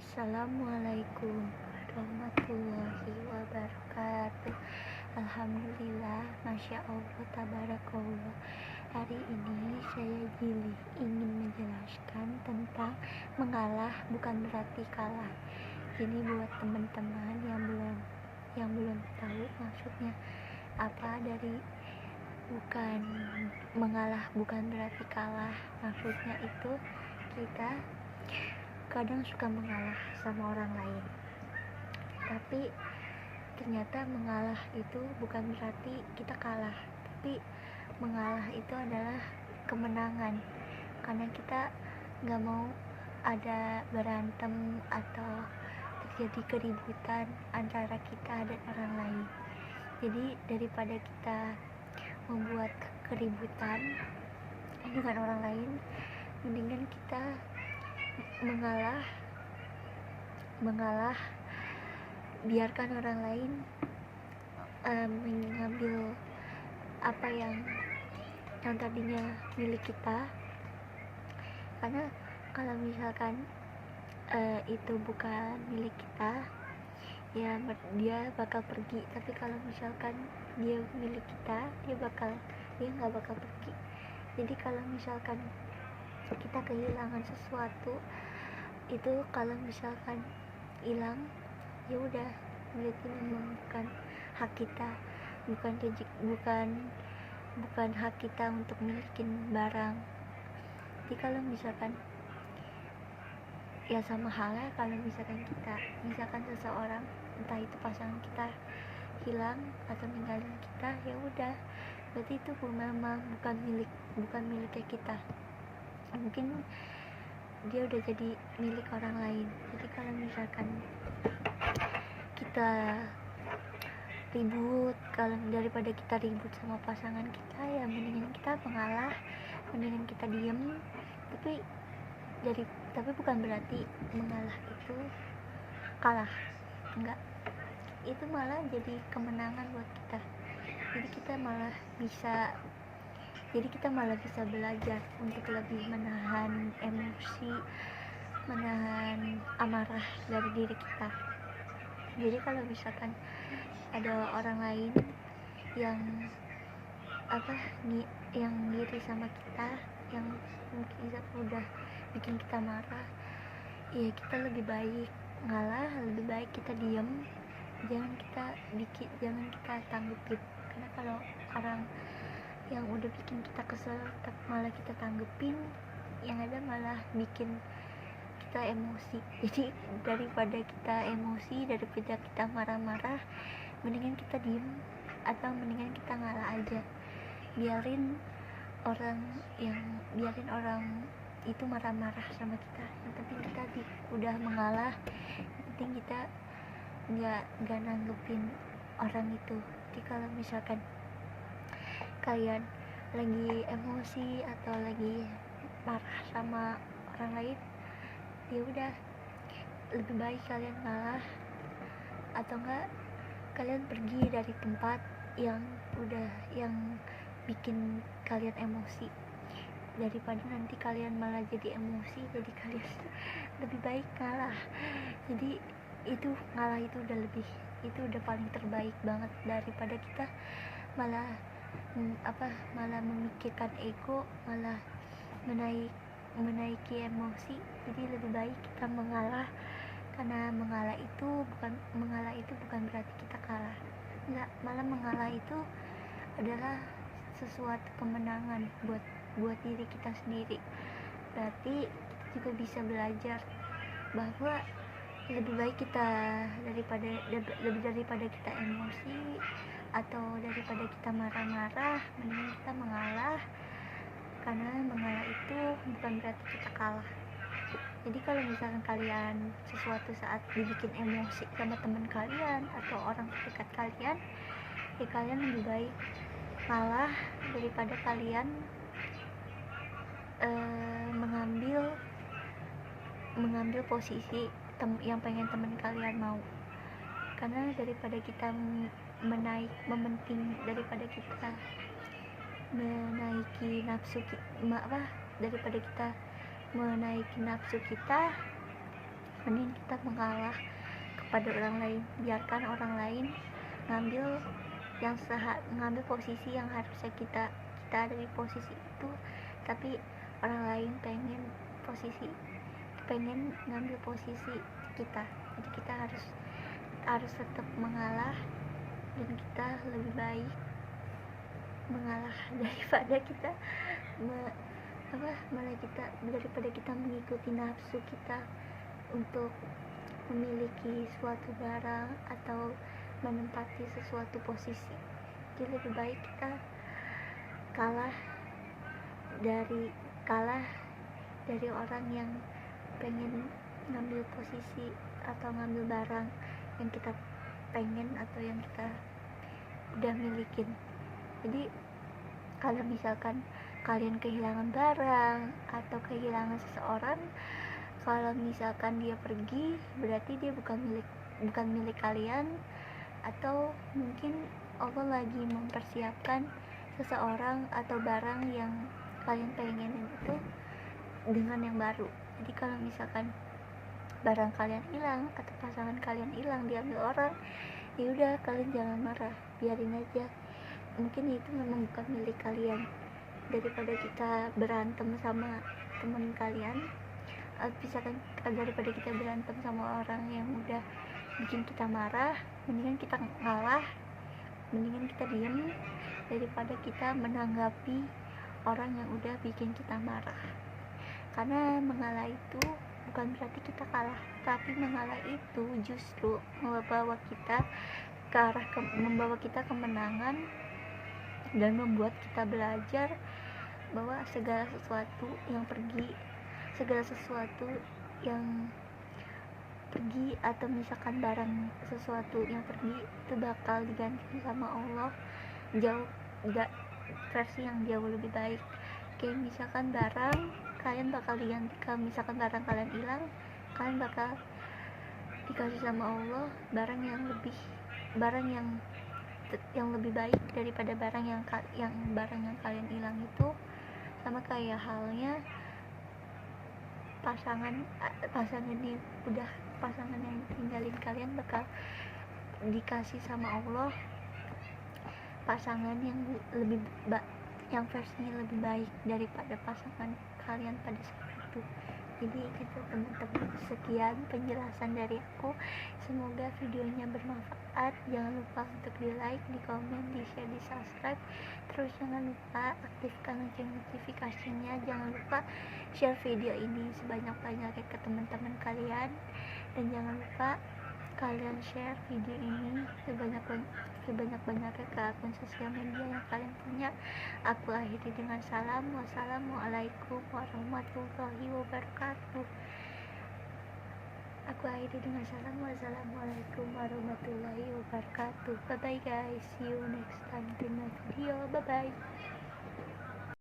Assalamualaikum warahmatullahi wabarakatuh. Alhamdulillah, Masya Allah, Tabarakallah. Hari ini saya Jili ingin menjelaskan tentang mengalah bukan berarti kalah. Jadi buat teman-teman yang belum tahu maksudnya apa dari bukan mengalah bukan berarti kalah, maksudnya itu kita kadang suka mengalah sama orang lain, tapi ternyata mengalah itu bukan berarti kita kalah, tapi mengalah itu adalah kemenangan, karena kita gak mau ada berantem atau terjadi keributan antara kita dan orang lain. Jadi daripada kita membuat keributan dengan orang lain, mendingan kita mengalah, biarkan orang lain mengambil apa yang tadinya milik kita. Karena kalau misalkan itu bukan milik kita, ya dia bakal pergi. Tapi kalau misalkan dia milik kita, dia nggak bakal pergi. Jadi kalau misalkan kita kehilangan sesuatu, itu kalau misalkan hilang, ya udah, berarti memang bukan hak kita, bukan hak kita untuk milikin barang. Jadi kalau misalkan, ya sama halnya kalau misalkan seseorang, entah itu pasangan kita, hilang atau ninggalin kita, ya udah, berarti itu memang bukan miliknya kita. Mungkin dia udah jadi milik orang lain. Jadi kalau misalkan kita ribut, kalau daripada kita ribut sama pasangan kita, ya mendingan kita mengalah, mendingan kita diem. Tapi bukan berarti mengalah itu kalah, enggak, itu malah jadi kemenangan buat kita. Jadi kita malah bisa belajar untuk lebih menahan emosi, menahan amarah dari diri kita. Jadi kalau misalkan ada orang lain yang ngiri sama kita, yang mungkin udah bikin kita marah, ya kita lebih baik ngalah, lebih baik kita diem, jangan kita tanggepin. Karena kalau orang yang udah bikin kita kesel malah kita tanggepin, yang ada malah bikin kita emosi. Jadi daripada kita emosi, daripada kita marah-marah, mendingan kita diem, atau mendingan kita ngalah aja, biarin orang itu marah-marah sama kita, yang penting kita udah mengalah, yang penting kita nggak nanggepin orang itu. Jadi kalau misalkan kalian lagi emosi atau lagi marah sama orang lain, ya udah, lebih baik kalian ngalah, atau enggak kalian pergi dari tempat yang bikin kalian emosi, daripada nanti kalian malah jadi emosi. Jadi kalian lebih baik ngalah. Jadi ngalah itu udah paling terbaik banget, daripada kita malah memikirkan ego, malah menaiki emosi. Jadi lebih baik kita mengalah, karena mengalah itu bukan berarti kita kalah, enggak, malah mengalah itu adalah sesuatu kemenangan buat diri kita sendiri. Berarti kita juga bisa belajar bahwa lebih baik kita daripada kita emosi atau daripada kita marah-marah, mending kita mengalah, karena mengalah itu bukan berarti kita kalah. Jadi kalau misalkan kalian suatu saat dibikin emosi sama teman kalian atau orang terdekat kalian, ya kalian lebih baik ngalah daripada kalian mengambil posisi yang pengen teman kalian mau. Karena daripada kita daripada kita menaiki nafsu kita, mending kita mengalah kepada orang lain. Biarkan orang lain ngambil ngambil posisi yang harusnya kita ada di posisi itu, tapi orang lain pengen ngambil posisi kita. Jadi kita harus tetap mengalah, dan kita lebih baik mengalah daripada kita daripada kita mengikuti nafsu kita untuk memiliki suatu barang atau menempati sesuatu posisi. Jadi lebih baik kita kalah dari orang yang pengen ngambil posisi atau ngambil barang yang kita pengen atau yang kita udah milikin. Jadi kalau misalkan kalian kehilangan barang atau kehilangan seseorang, kalau misalkan dia pergi, berarti dia bukan milik kalian, atau mungkin Allah lagi mempersiapkan seseorang atau barang yang kalian pengenin itu dengan yang baru. Jadi kalau misalkan barang kalian hilang atau pasangan kalian hilang diambil orang, ya udah, kalian jangan marah, biarin aja, mungkin itu memang bukan milik kalian. Daripada kita berantem sama teman kalian, misalkan daripada kita berantem sama orang yang udah bikin kita marah, mendingan kita ngalah, mendingan kita diem daripada kita menanggapi orang yang udah bikin kita marah. Karena mengalah itu bukan berarti kita kalah, tapi mengalah itu justru membawa kita kemenangan, dan membuat kita belajar bahwa segala sesuatu yang pergi atau misalkan barang sesuatu yang pergi itu bakal diganti sama Allah versi yang jauh lebih baik. Kayak misalkan barang kalian bakal diganti, kalau misalkan barang kalian hilang, kalian bakal dikasih sama Allah barang yang lebih baik daripada barang yang kalian hilang itu. Sama kayak halnya pasangan yang tinggalin kalian bakal dikasih sama Allah pasangan yang versinya lebih baik daripada pasangan kalian pada saat itu. Jadi gitu teman-teman, sekian penjelasan dari aku, semoga videonya bermanfaat. Jangan lupa untuk di like, di komen, di share, di subscribe, terus jangan lupa aktifkan lonceng notifikasinya. Jangan lupa share video ini sebanyak-banyaknya ke teman-teman kalian, dan jangan lupa kalian share video ini sebanyak-banyaknya ke akun sosial media yang kalian punya. Aku akhiri dengan salam, wassalamualaikum warahmatullahi wabarakatuh. Bye bye guys, see you next time in my video. Bye bye.